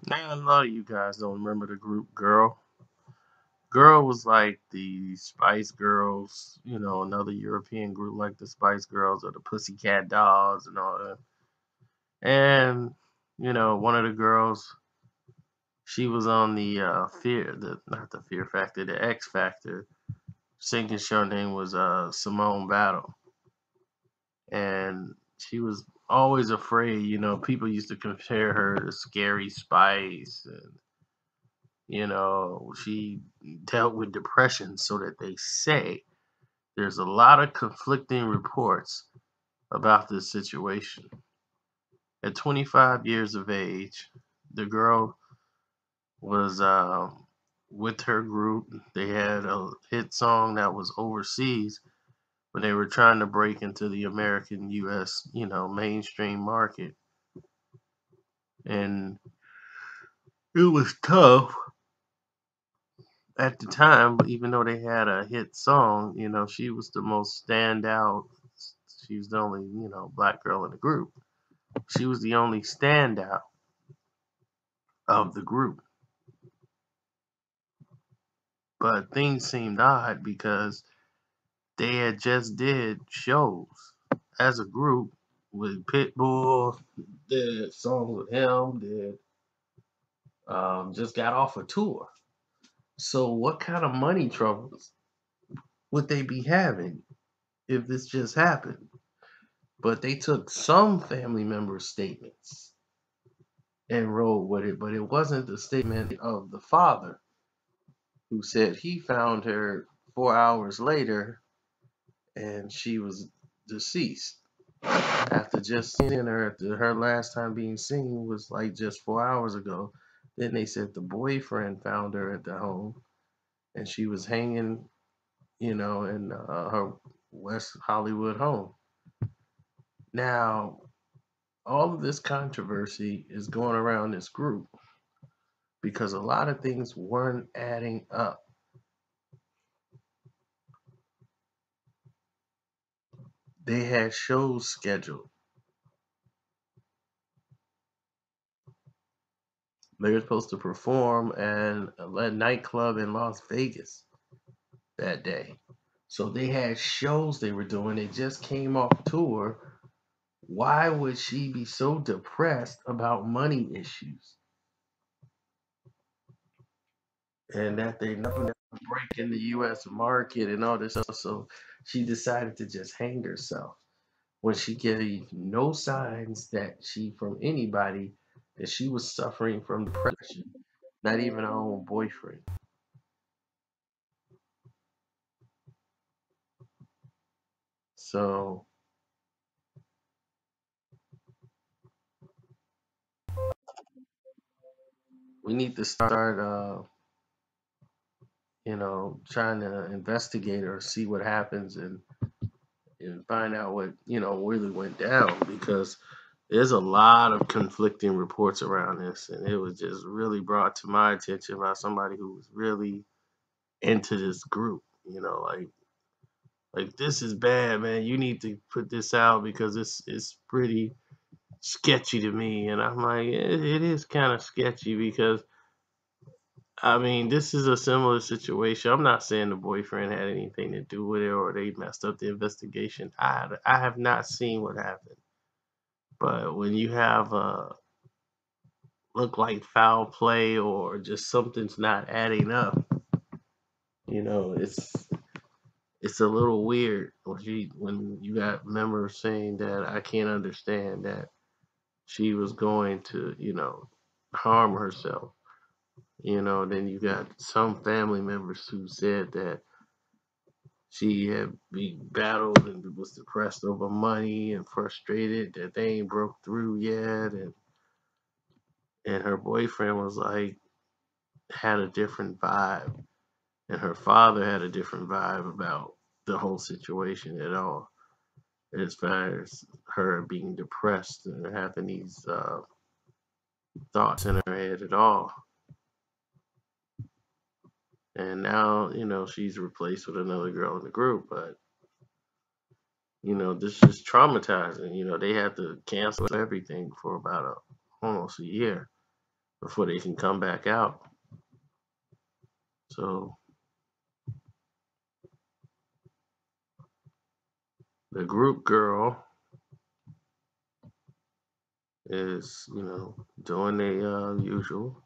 Now, a lot of you guys don't remember the group Girl. Girl was like the Spice Girls, another European group like the Spice Girls or the Pussycat Dolls and all that. And, one of the girls, she was on the not the Fear Factor, the X Factor. Singing show name was Simone Battle. And she was always afraid, people used to compare her to Scary Spice. And she dealt with depression, so that they say there's a lot of conflicting reports about this situation. At 25 years of age, the girl was with her group. They had a hit song that was overseas when they were trying to break into the American US, mainstream market. And it was tough at the time, even though they had a hit song, she was the most standout. She was the only, black girl in the group. She was the only standout of the group. But things seemed odd because they had just did shows as a group with Pitbull, did songs with him, did just got off a tour. So what kind of money troubles would they be having if this just happened? But they took some family members' statements and rolled with it, but it wasn't the statement of the father who said he found her 4 hours later and she was deceased. After just seeing her, after her last time being seen was like just 4 hours ago, then they said the boyfriend found her at the home and she was hanging, in her West Hollywood home. Now, all of this controversy is going around this group because a lot of things weren't adding up. They had shows scheduled. They were supposed to perform at a nightclub in Las Vegas that day. So they had shows they were doing. They just came off tour. Why would she be so depressed about money issues? And that they never break in the US market and all this stuff. So she decided to just hang herself when she gave no signs that she from anybody that she was suffering from depression, not even her own boyfriend. So we need to start trying to investigate or see what happens and find out what, really went down because there's a lot of conflicting reports around this, and it was just really brought to my attention by somebody who was really into this group. Like this is bad, man. You need to put this out because it's pretty sketchy to me. And I'm like, it is kind of sketchy because I mean, this is a similar situation. I'm not saying the boyfriend had anything to do with it or they messed up the investigation. I have not seen what happened. But when you have look like foul play or just something's not adding up, it's a little weird when you got members saying that I can't understand that she was going to, harm herself. Then you got some family members who said that she had be battled and was depressed over money and frustrated that they ain't broke through yet, and her boyfriend was like had a different vibe, and her father had a different vibe about the whole situation at all, as far as her being depressed and having these thoughts in her head at all. And now, she's replaced with another girl in the group, but this is traumatizing. They had to cancel everything for about almost a year before they can come back out. So the group girl is, doing the usual,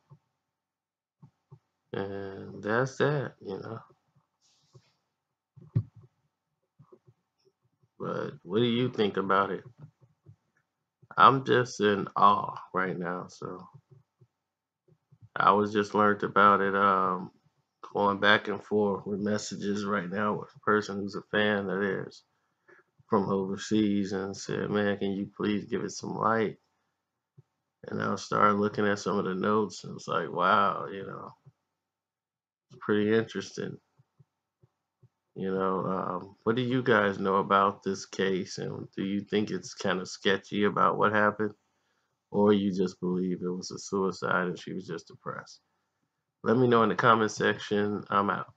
and that's that. But what do you think about it? I'm just in awe right now. So I was just learned about it, going back and forth with messages right now with a person who's a fan of theirs from overseas and said, man, can you please give it some light? And I started looking at some of the notes and it's like, wow, it's pretty interesting. What do you guys know about this case? And do you think it's kind of sketchy about what happened? Or you just believe it was a suicide and she was just depressed? Let me know in the comment section. I'm out.